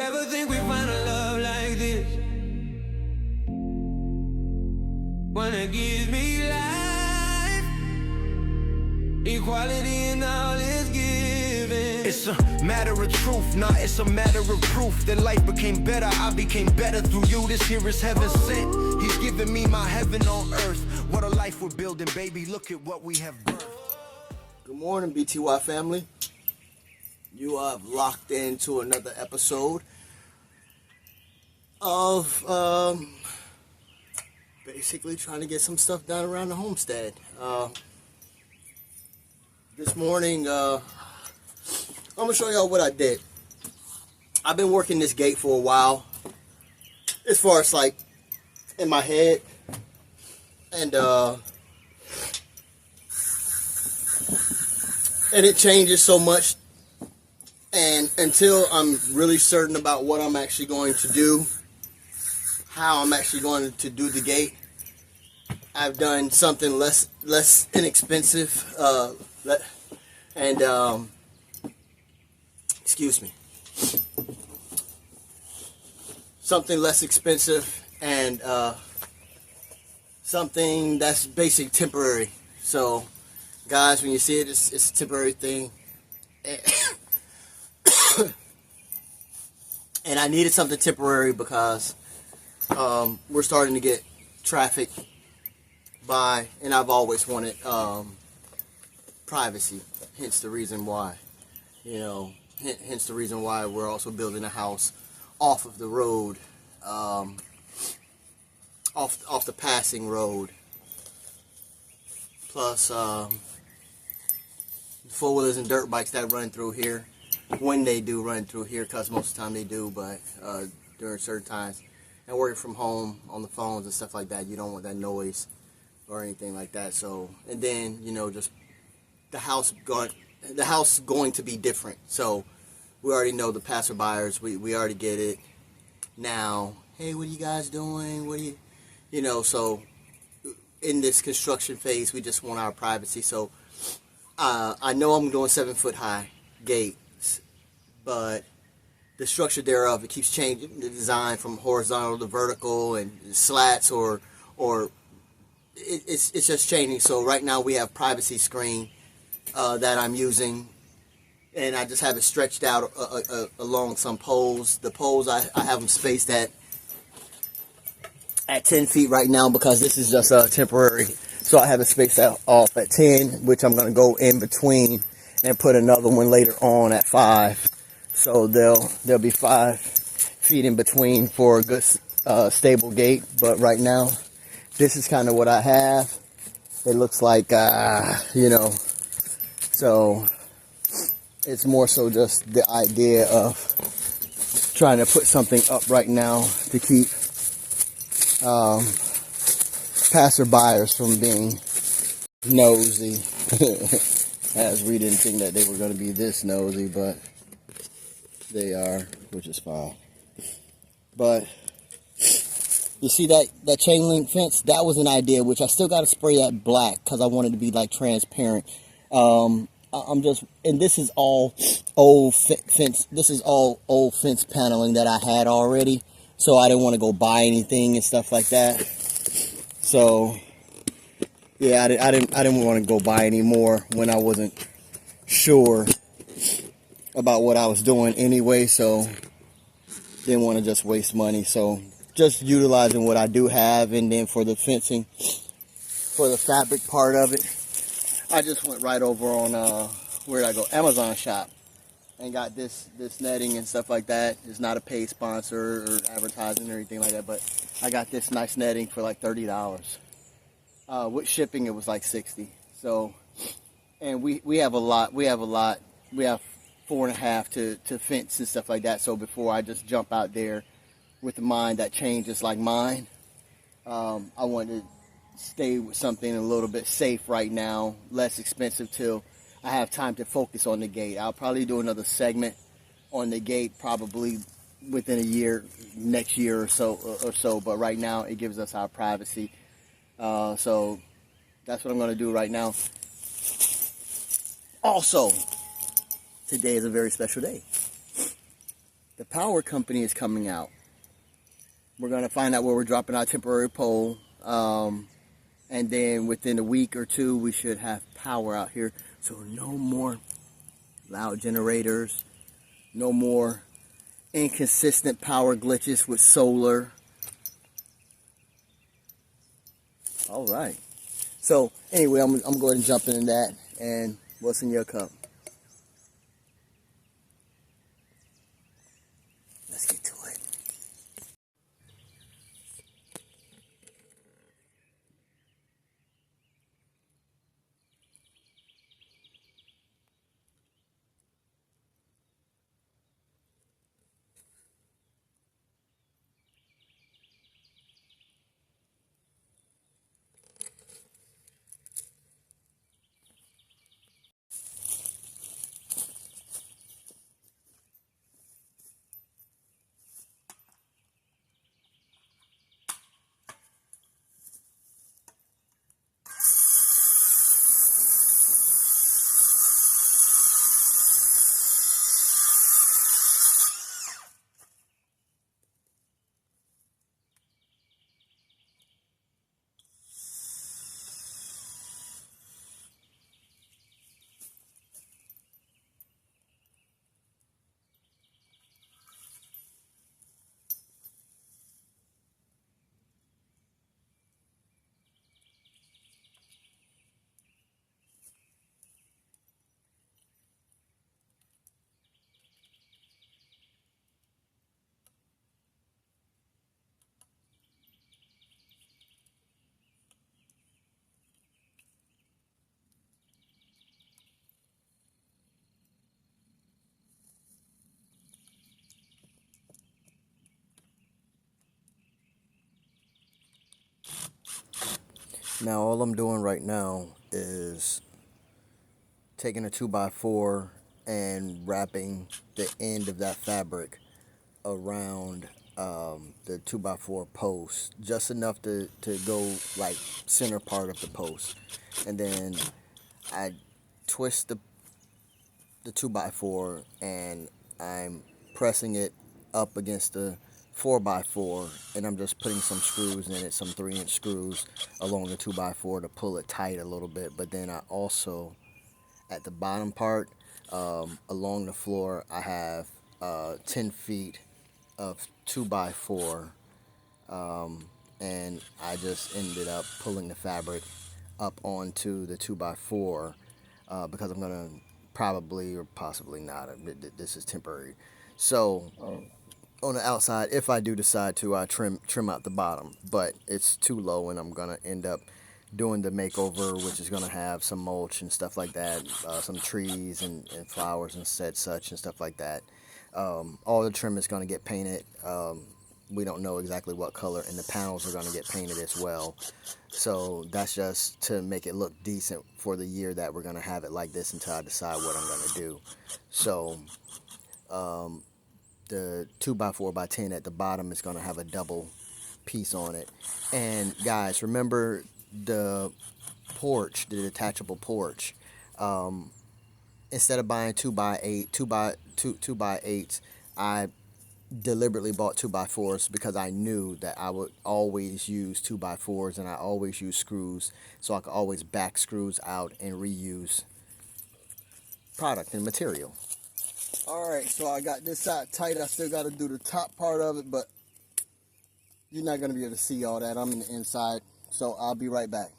ever think we find a love like this? One that gives me life, equality in all it's given. It's a matter of truth, nah, it's a matter of proof that life became better, I became better through you. This here is heaven sent. He's giving me my heaven on earth. What a life we're building, baby. Look at what we have birthed. Good morning, BTY family. You have locked into another episode of basically trying to get some stuff done around the homestead. This morning, I'm gonna show y'all what I did. I've been working this gate for a while, as far as like in my head, and it changes so much. And until I'm really certain about what I'm actually going to do, how I'm actually going to do the gate, I've done something less inexpensive, excuse me, something less expensive and something that's basically temporary. So, guys, when you see it, it's a temporary thing. And I needed something temporary because we're starting to get traffic by, and I've always wanted privacy. Hence the reason why, hence the reason why we're also building a house off of the road, off the passing road. Plus, four-wheelers and dirt bikes that run through here. When they do run through here, because most of the time they do, but during certain times, and working from home on the phones and stuff like that, you don't want that noise or anything like that. So, and then just the house going to be different. So we already know the passerbyers. We already get it now. Hey, what are you guys doing? What are you, So in this construction phase, we just want our privacy. So I know I'm doing 7-foot high gate. But the structure thereof, it keeps changing. The design from horizontal to vertical and slats, or it's just changing. So right now we have privacy screen that I'm using, and I just have it stretched out along some poles. The poles I have them spaced at 10 feet right now because this is just temporary. So I have it spaced out off at 10, which I'm going to go in between and put another one later on at 5. So there'll be 5 feet in between for a good stable gate. But right now, this is kind of what I have. It looks like so it's more so just the idea of trying to put something up right now to keep passerbyers from being nosy. As we didn't think that they were going to be this nosy, but they are, which is fine. But you see that chain link fence? That was an idea, which I still got to spray that black because I wanted to be like transparent. And this is all old fence. This is all old fence paneling that I had already, so I didn't want to go buy anything and stuff like that. So yeah, I didn't want to go buy any more when I wasn't sure about what I was doing anyway, so didn't want to just waste money. So just utilizing what I do have, and then for the fencing, for the fabric part of it, I just went right over on where did I go? Amazon shop, and got this netting and stuff like that. It's not a paid sponsor or advertising or anything like that, but I got this nice netting for like $30. With shipping, it was like $60. So, and we have a lot. We have 4.5 to fence and stuff like that. So before I just jump out there with a mind that changes like mine, I wanted to stay with something a little bit safe right now, less expensive till I have time to focus on the gate. I'll probably do another segment on the gate probably within a year, next year or so. But right now, it gives us our privacy. So that's what I'm going to do right now. Also, today is a very special day. the power company is coming out. We're going to find out where we're dropping our temporary pole. And then within a week or two, we should have power out here. So no more loud generators. No more inconsistent power glitches with solar. All right. So anyway, I'm going to go ahead and jump into that. And what's in your cup? Let's get to it. Now all I'm doing right now is taking a 2x4 and wrapping the end of that fabric around the 2x4 post, just enough to go like center part of the post, and then I twist the 2x4 and I'm pressing it up against the 4x4, and I'm just putting some screws in it, some 3-inch screws along the 2x4 to pull it tight a little bit. But then I also, at the bottom part, along the floor, I have 10 feet of 2x4, and I just ended up pulling the fabric up onto the 2x4 because I'm gonna probably or possibly not, this is temporary, so on the outside, if I do decide to, I trim out the bottom, but it's too low, and I'm gonna end up doing the makeover, which is gonna have some mulch and stuff like that, some trees and flowers and such and stuff like that. All the trim is gonna get painted. We don't know exactly what color, and the panels are gonna get painted as well. So that's just to make it look decent for the year that we're gonna have it like this until I decide what I'm gonna do. So the 2x4x10 at the bottom is going to have a double piece on it. And guys, remember the porch, the detachable porch. Instead of buying 2x8s, I deliberately bought 2x4s because I knew that I would always use 2x4s, and I always use screws, so I could always back screws out and reuse product and material. Alright, so I got this side tight. I still got to do the top part of it, but you're not going to be able to see all that. I'm in the inside, so I'll be right back.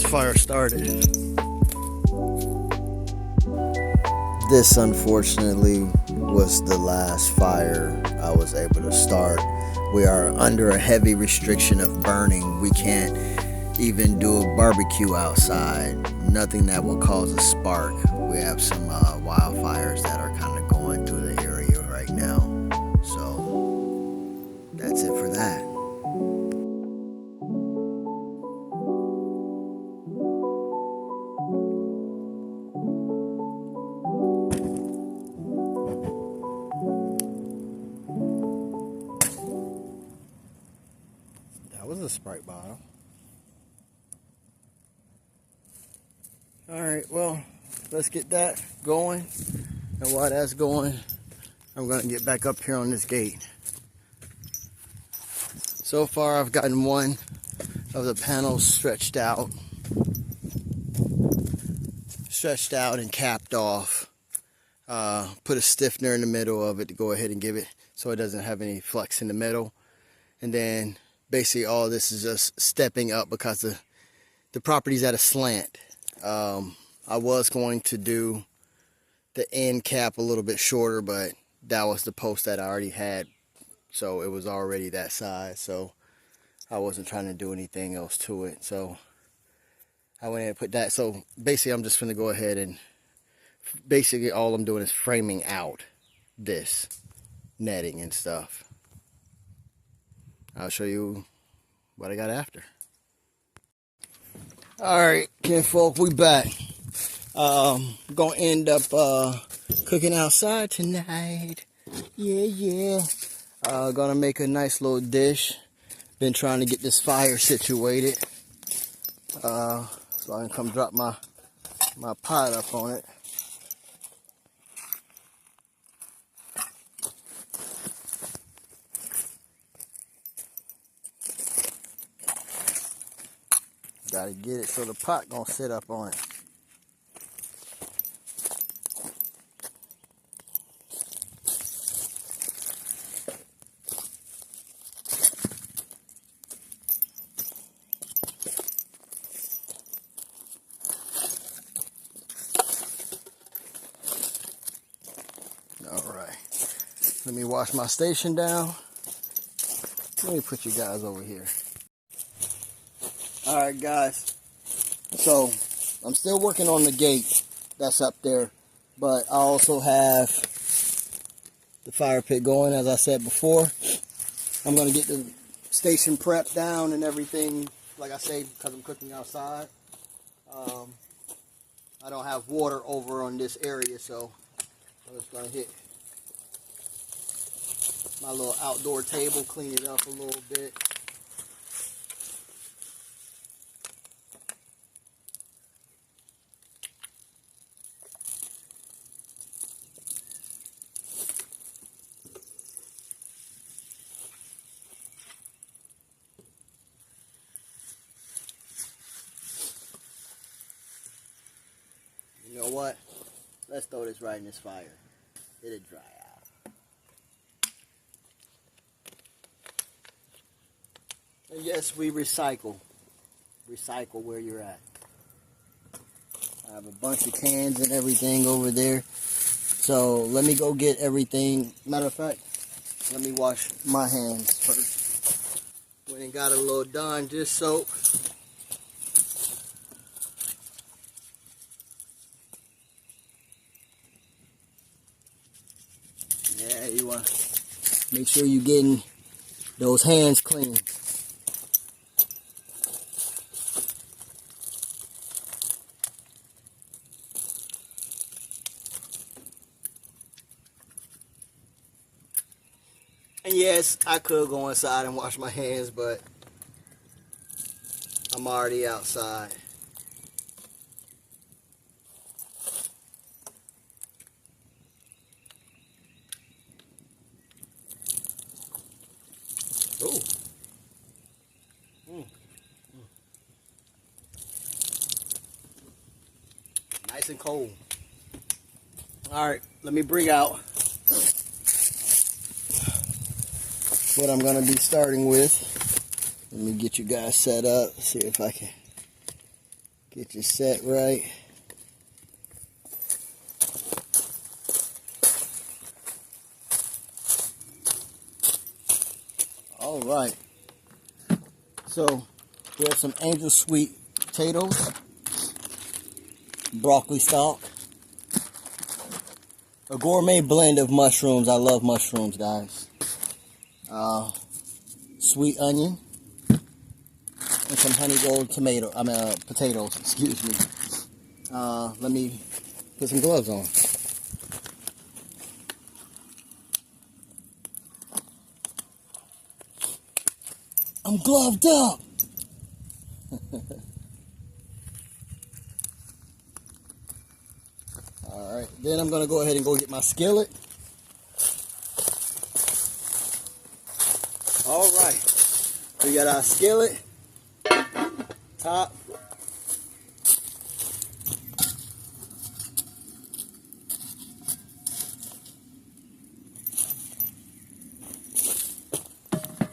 fire started. This unfortunately was the last fire I was able to start. We are under a heavy restriction of burning. We can't even do a barbecue outside. Nothing that will cause a spark. We have some wildfires that are kind of going through the area right now. So that's it for that. That was a Sprite bottle. Alright, well, let's get that going. And while that's going, I'm going to get back up here on this gate. So far, I've gotten one of the panels stretched out and capped off. Put a stiffener in the middle of it to go ahead and give it so it doesn't have any flex in the middle. And then basically all this is just stepping up because the property's at a slant. I was going to do the end cap a little bit shorter, but that was the post that I already had, so it was already that size, so I wasn't trying to do anything else to it. So I went ahead and put that. So basically I'm just going to go ahead and basically all I'm doing is framing out this netting and stuff. I'll show you what I got after. Alright, kinfolk, we back. Gonna end up cooking outside tonight. Yeah. Gonna make a nice little dish. Been trying to get this fire situated. So I can come drop my pot up on it. Gotta get it so the pot gonna sit up on it. Alright. Let me wash my station down. Let me put you guys over here. Alright guys, so I'm still working on the gate that's up there, but I also have the fire pit going, as I said before. I'm going to get the station prepped down and everything, like I say, because I'm cooking outside. I don't have water over on this area, so I'm just going to hit my little outdoor table, clean it up a little bit. You know what? Let's throw this right in this fire. It'll dry out. And yes, we recycle. Recycle where you're at. I have a bunch of cans and everything over there. So let me go get everything. Matter of fact, let me wash my hands first. Went and got a little Dawn dish soap. Yeah, you want to make sure you're getting those hands clean. And yes, I could go inside and wash my hands, but I'm already outside. Ooh. Nice and cold. Alright, let me bring out what I'm going to be starting with. Let me get you guys set up, see if I can Get you set right. All right. So we have some angel sweet potatoes, broccoli stalk, a gourmet blend of mushrooms. I love mushrooms, guys. Sweet onion, and some honey gold potatoes. Excuse me. Let me put some gloves on. I'm gloved up. All right, then I'm gonna go ahead and go get my skillet. All right, we got our skillet, top.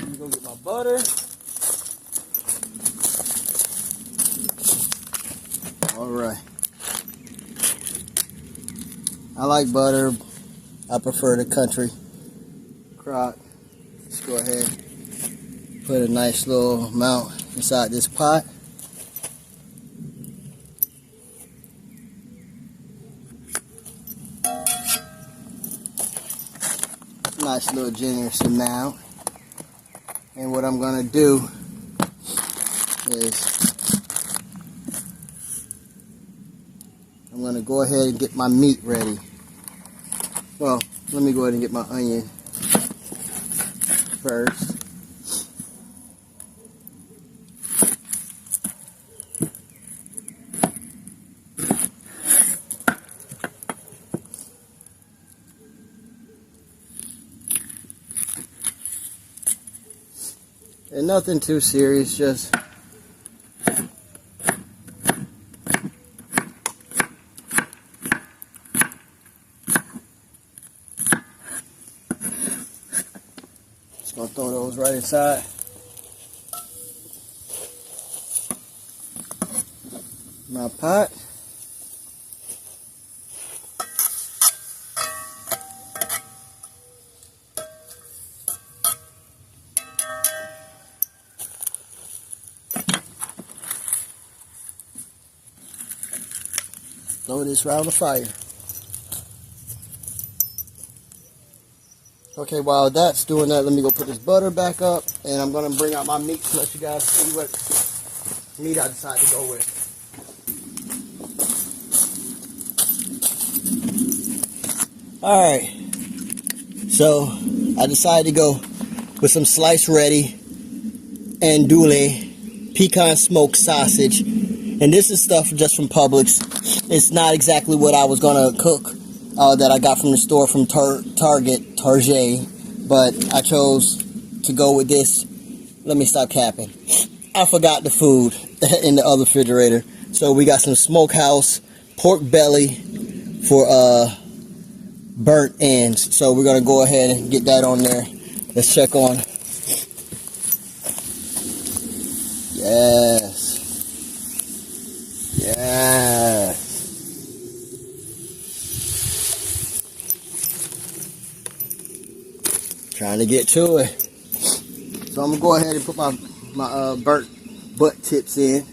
Let me go get my butter. All right. I like butter. I prefer the country crock. Let's go ahead, put a nice little amount inside this pot. Nice little generous amount. And what I'm gonna do is I'm gonna go ahead and get my meat ready. Well, let me go ahead and get my onion first. And nothing too serious, just gonna throw those right inside. My pot. Throw this right on the fire. Okay, while that's doing that, let me go put this butter back up, and I'm going to bring out my meat to let you guys see what meat I decide to go with. Alright, so I decided to go with some sliced ready andouille pecan smoked sausage, and this is stuff just from Publix. It's not exactly what I was going to cook that I got from the store from Target, but I chose to go with this. Let me stop capping. I forgot the food in the other refrigerator. So we got some smokehouse pork belly for burnt ends. So we're going to go ahead and get that on there. Let's check on. Yes. Yes. Trying to get to it. So I'm gonna go ahead and put my burnt butt tips in.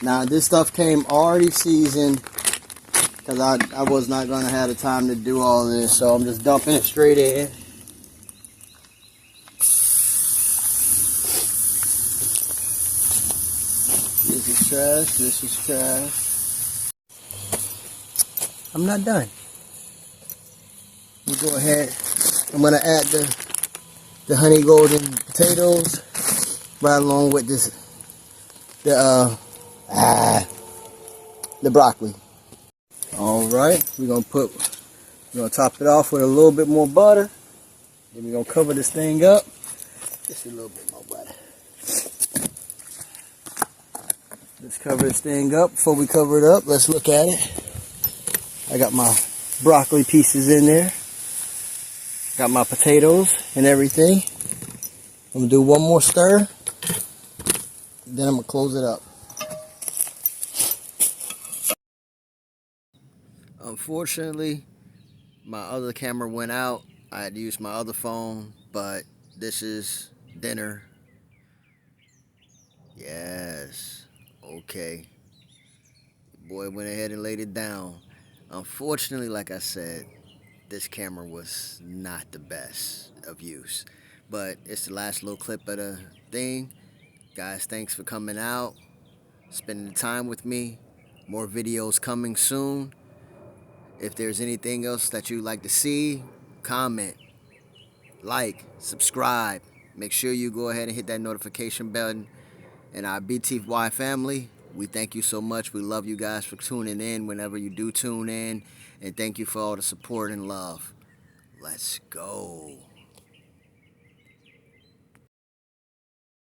Now this stuff came already seasoned, because I was not going to have the time to do all this, so I'm just dumping it straight in. This is trash, this is trash. I'm not done. You go ahead, I'm going to add the honey golden potatoes right along with this, the broccoli. All right, we're gonna top it off with a little bit more butter. Then we're gonna cover this thing up. Just a little bit more butter. Let's cover this thing up. Before we cover it up, let's look at it. I got my broccoli pieces in there. Got my potatoes and everything. I'm gonna do one more stir. Then I'm gonna close it up. Unfortunately, my other camera went out. I had to use my other phone, but this is dinner. Yes. Okay. Boy went ahead and laid it down. Unfortunately, like I said, this camera was not the best of use. But it's the last little clip of the thing. Guys, thanks for coming out, spending the time with me. More videos coming soon. If there's anything else that you'd like to see, comment, like, subscribe. Make sure you go ahead and hit that notification button. And our BTY family, we thank you so much. We love you guys for tuning in whenever you do tune in. And thank you for all the support and love. Let's go.